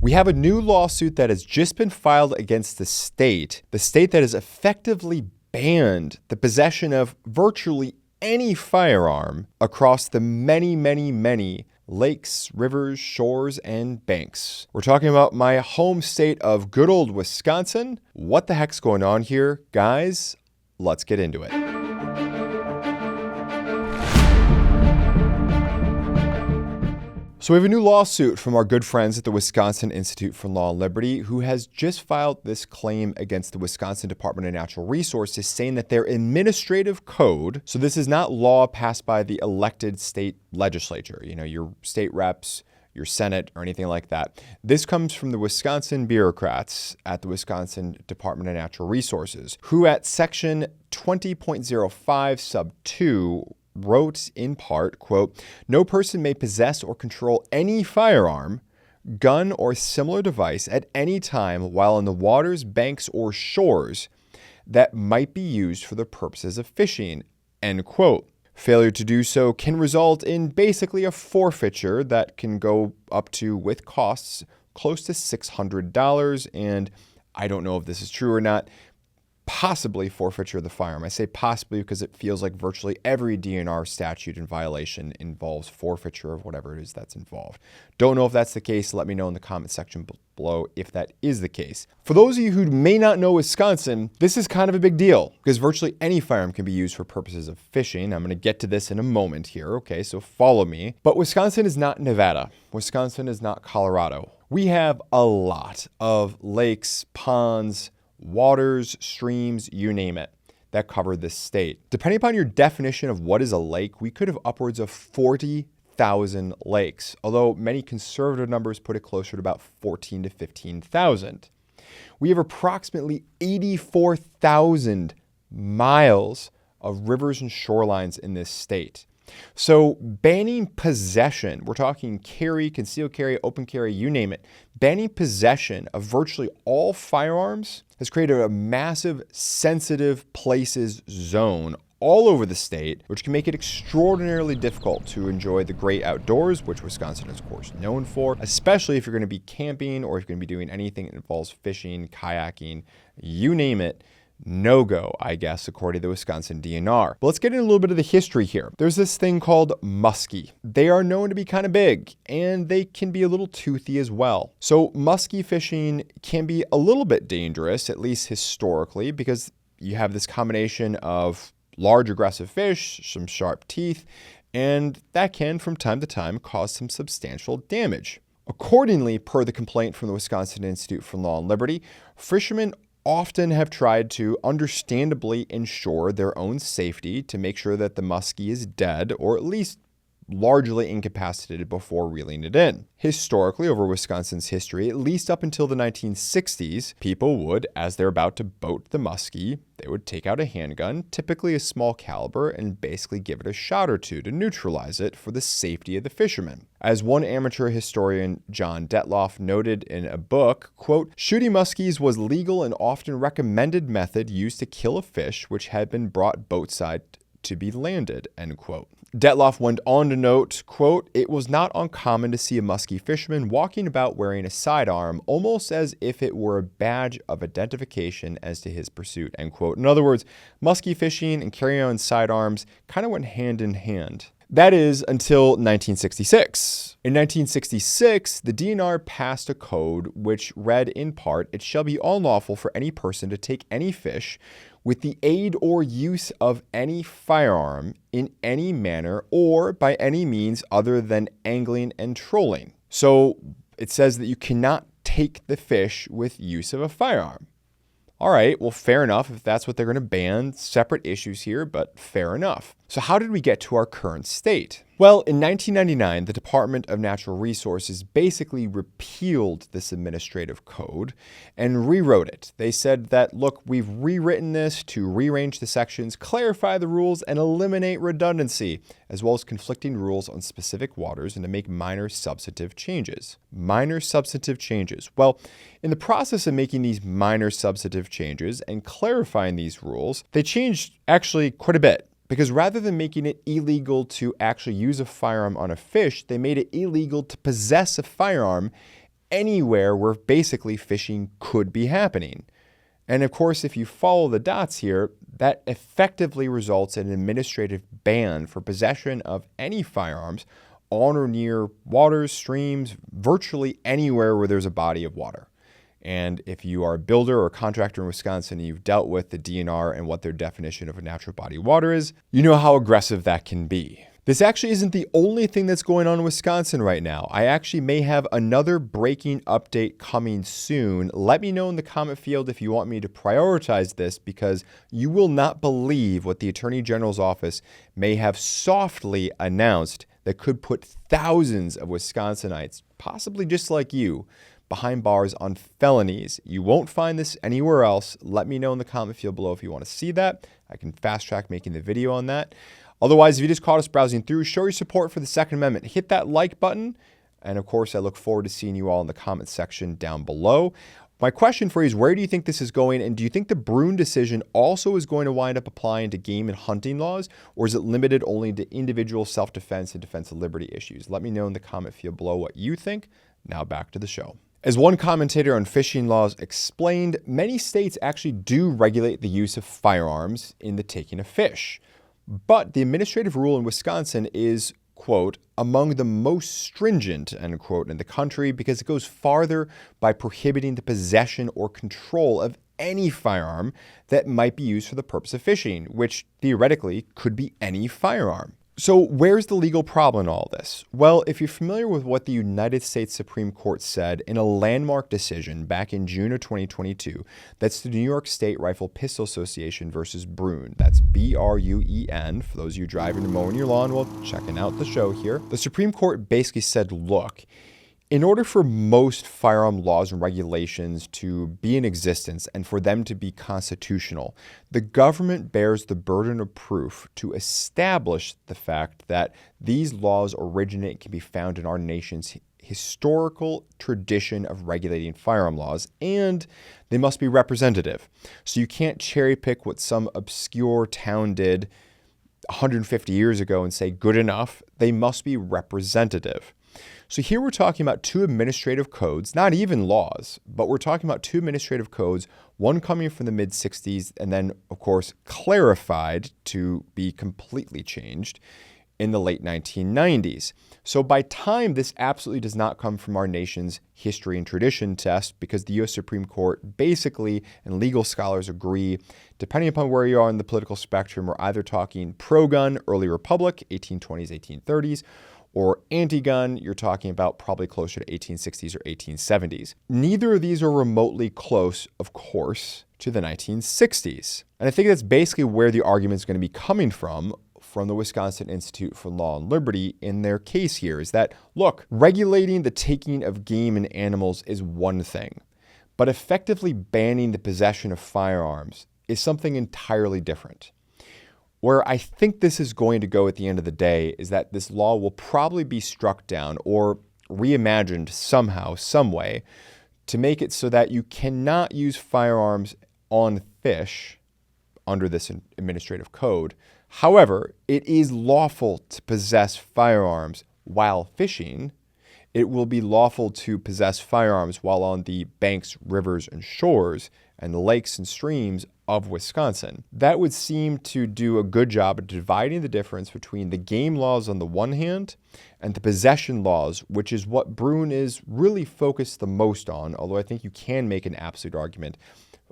We have a new lawsuit that has just been filed against the state that has effectively banned the possession of virtually any firearm across the many lakes, rivers, shores, and banks. We're talking about my home state of good old Wisconsin. What the heck's going on here, guys? Let's get into it. So we have a new lawsuit from our good friends at the Wisconsin Institute for Law and Liberty, who has just filed this claim against the Wisconsin Department of Natural Resources, saying that their administrative code, so this is not law passed by the elected state legislature, your state reps, your Senate, or anything like that. This comes from the Wisconsin bureaucrats at the Wisconsin Department of Natural Resources, who at section 20.05 sub 2 wrote in part, quote, "No person may possess or control any firearm, gun, or similar device at any time while on the waters, banks, or shores that might be used for the purposes of fishing," end quote. Failure to do so can result in basically a forfeiture that can go up to, with costs, close to $600. And I don't know if this is true or not, possibly forfeiture of the firearm. I say possibly because it feels like virtually every DNR statute and violation involves forfeiture of whatever it is that's involved. Don't know if that's the case. Let me know in the comment section below if that is the case. For those of you who may not know Wisconsin, this is kind of a big deal because virtually any firearm can be used for purposes of fishing. I'm going to get to this in a moment here, okay? So follow me. But Wisconsin is not Nevada. Wisconsin is not Colorado. We have a lot of lakes, ponds, waters, streams, you name it, that cover this state. Depending upon your definition of what is a lake, we could have upwards of 40,000 lakes, although many conservative numbers put it closer to about 14 to 15,000. We have approximately 84,000 miles of rivers and shorelines in this state. So banning possession, we're talking carry, concealed carry, open carry, you name it, banning possession of virtually all firearms has created a massive sensitive places zone all over the state, which can make it extraordinarily difficult to enjoy the great outdoors, which Wisconsin is, of course, known for, especially if you're going to be camping or if you're going to be doing anything that involves fishing, kayaking, you name it. No-go, I guess, according to the Wisconsin DNR. But let's get into a little bit of the history here. There's this thing called muskie. They are known to be kind of big, and they can be a little toothy as well. So muskie fishing can be a little bit dangerous, at least historically, because you have this combination of large aggressive fish, some sharp teeth, and that can, from time to time, cause some substantial damage. Accordingly, per the complaint from the Wisconsin Institute for Law and Liberty, fishermen often have tried to understandably ensure their own safety to make sure that the muskie is dead or at least largely incapacitated before reeling it in. Historically, over Wisconsin's history, at least up until the 1960s, people would, as they're about to boat the muskie, they would take out a handgun, typically a small caliber, and basically give it a shot or two to neutralize it for the safety of the fishermen. As one amateur historian, John Detloff, noted in a book, quote, "Shooting muskies was legal and often recommended method used to kill a fish which had been brought boatside to be landed," end quote. Detloff went on to note, quote, "It was not uncommon to see a muskie fisherman walking about wearing a sidearm, almost as if it were a badge of identification as to his pursuit," end quote. In other words, muskie fishing and carrying on sidearms kind of went hand in hand. That is until 1966. In 1966, the DNR passed a code which read in part, "It shall be unlawful for any person to take any fish with the aid or use of any firearm in any manner or by any means other than angling and trolling." So it says that you cannot take the fish with use of a firearm. All right, well, fair enough if that's what they're going to ban. Separate issues here, but fair enough. So how did we get to our current state? Well, in 1999, the Department of Natural Resources basically repealed this administrative code and rewrote it. They said that, look, we've rewritten this to rearrange the sections, clarify the rules, and eliminate redundancy, as well as conflicting rules on specific waters, and to make minor substantive changes. Minor substantive changes. Well, in the process of making these minor substantive changes and clarifying these rules, they changed actually quite a bit. Because rather than making it illegal to actually use a firearm on a fish, they made it illegal to possess a firearm anywhere where basically fishing could be happening. And of course, if you follow the dots here, that effectively results in an administrative ban for possession of any firearms on or near waters, streams, virtually anywhere where there's a body of water. And if you are a builder or contractor in Wisconsin and you've dealt with the DNR and what their definition of a natural body of water is, you know how aggressive that can be. This actually isn't the only thing that's going on in Wisconsin right now. I actually may have another breaking update coming soon. Let me know in the comment field if you want me to prioritize this, because you will not believe what the Attorney General's office may have softly announced that could put thousands of Wisconsinites, possibly just like you, behind bars on felonies. You won't find this anywhere else. Let me know in the comment field below if you want to see that. I can fast track making the video on that. Otherwise, if you just caught us browsing through, show your support for the Second Amendment. Hit that like button. And of course, I look forward to seeing you all in the comment section down below. My question for you is, where do you think this is going? And do you think the Brune decision also is going to wind up applying to game and hunting laws? Or is it limited only to individual self-defense and defense of liberty issues? Let me know in the comment field below what you think. Now back to the show. As one commentator on fishing laws explained, many states actually do regulate the use of firearms in the taking of fish. But the administrative rule in Wisconsin is, quote, among the most stringent, end quote, in the country, because it goes farther by prohibiting the possession or control of any firearm that might be used for the purpose of fishing, which theoretically could be any firearm. So where's the legal problem in all this? Well, if you're familiar with what the United States Supreme Court said in a landmark decision back in June of 2022, that's the New York State Rifle Pistol Association versus Brune. That's B-R-U-E-N, for those of you driving and mowing your lawn while checking out the show here. The Supreme Court basically said, look, in order for most firearm laws and regulations to be in existence and for them to be constitutional, the government bears the burden of proof to establish the fact that these laws originate and can be found in our nation's historical tradition of regulating firearm laws, and they must be representative. So you can't cherry pick what some obscure town did 150 years ago and say good enough. They must be representative. So here we're talking about two administrative codes, not even laws, but we're talking about two administrative codes, one coming from the mid-60s and then, of course, clarified to be completely changed in the late 1990s. So by time, this absolutely does not come from our nation's history and tradition test, because the U.S. Supreme Court basically, and legal scholars agree, depending upon where you are in the political spectrum, we're either talking pro-gun, early republic, 1820s, 1830s, or anti-gun, you're talking about probably closer to 1860s or 1870s. Neither of these are remotely close, of course, to the 1960s. And I think that's basically where the argument is going to be coming from the Wisconsin Institute for Law and Liberty in their case here, is that, look, regulating the taking of game and animals is one thing, but effectively banning the possession of firearms is something entirely different. Where I think this is going to go at the end of the day is that this law will probably be struck down or reimagined somehow, some way, to make it so that you cannot use firearms on fish under this administrative code. However, it is lawful to possess firearms while fishing. It will be lawful to possess firearms while on the banks, rivers, and shores and the lakes and streams of Wisconsin. That would seem to do a good job of dividing the difference between the game laws on the one hand and the possession laws, which is what Brune is really focused the most on, although I think you can make an absolute argument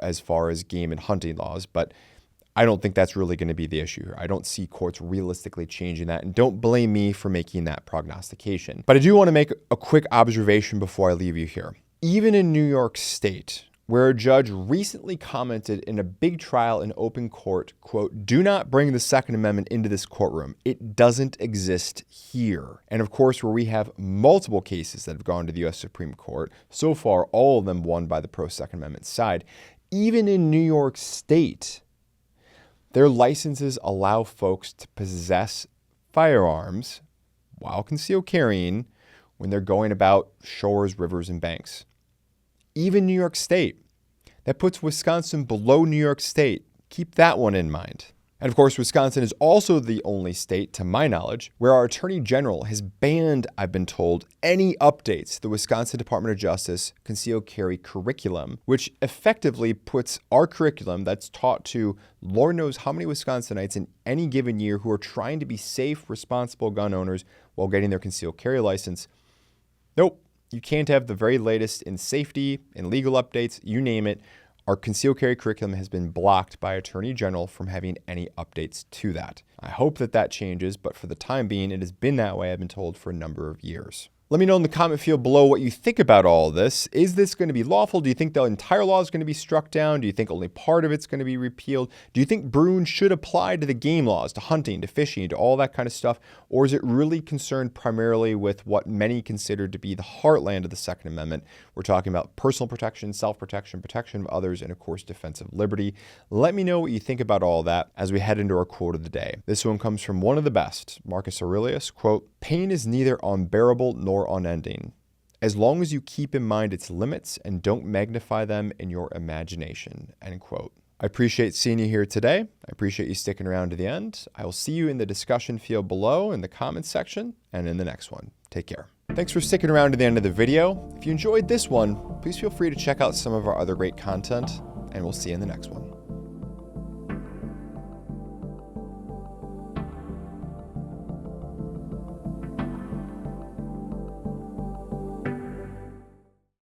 as far as game and hunting laws, but I don't think that's really going to be the issue here. I don't see courts realistically changing that, and don't blame me for making that prognostication. But I do want to make a quick observation before I leave you here. Even in New York State, where a judge recently commented in a big trial in open court, quote, "Do not bring the Second Amendment into this courtroom. It doesn't exist here." And of course, where we have multiple cases that have gone to the U.S. Supreme Court, so far all of them won by the pro-Second Amendment side, even in New York State, their licenses allow folks to possess firearms while concealed carrying when they're going about shores, rivers, and banks. Even New York State. That puts Wisconsin below New York State. Keep that one in mind. And of course, Wisconsin is also the only state, to my knowledge, where our Attorney General has banned, I've been told, any updates to the Wisconsin Department of Justice concealed carry curriculum, which effectively puts our curriculum that's taught to Lord knows how many Wisconsinites in any given year who are trying to be safe, responsible gun owners while getting their concealed carry license. Nope, you can't have the very latest in safety, in legal updates, you name it. Our concealed carry curriculum has been blocked by Attorney General from having any updates to that. I hope that changes, but for the time being, it has been that way, I've been told, for a number of years. Let me know in the comment field below what you think about all of this. Is this going to be lawful? Do you think the entire law is going to be struck down? Do you think only part of it's going to be repealed? Do you think Bruin should apply to the game laws, to hunting, to fishing, to all that kind of stuff? Or is it really concerned primarily with what many consider to be the heartland of the Second Amendment? We're talking about personal protection, self-protection, protection of others, and of course, defense of liberty. Let me know what you think about all that as we head into our quote of the day. This one comes from one of the best, Marcus Aurelius, quote, "Pain is neither unbearable nor unending, as long as you keep in mind its limits and don't magnify them in your imagination," end quote. I appreciate seeing you here today. I appreciate you sticking around to the end. I will see you in the discussion field below in the comments section and in the next one. Take care. Thanks for sticking around to the end of the video. If you enjoyed this one, please feel free to check out some of our other great content, and we'll see you in the next one.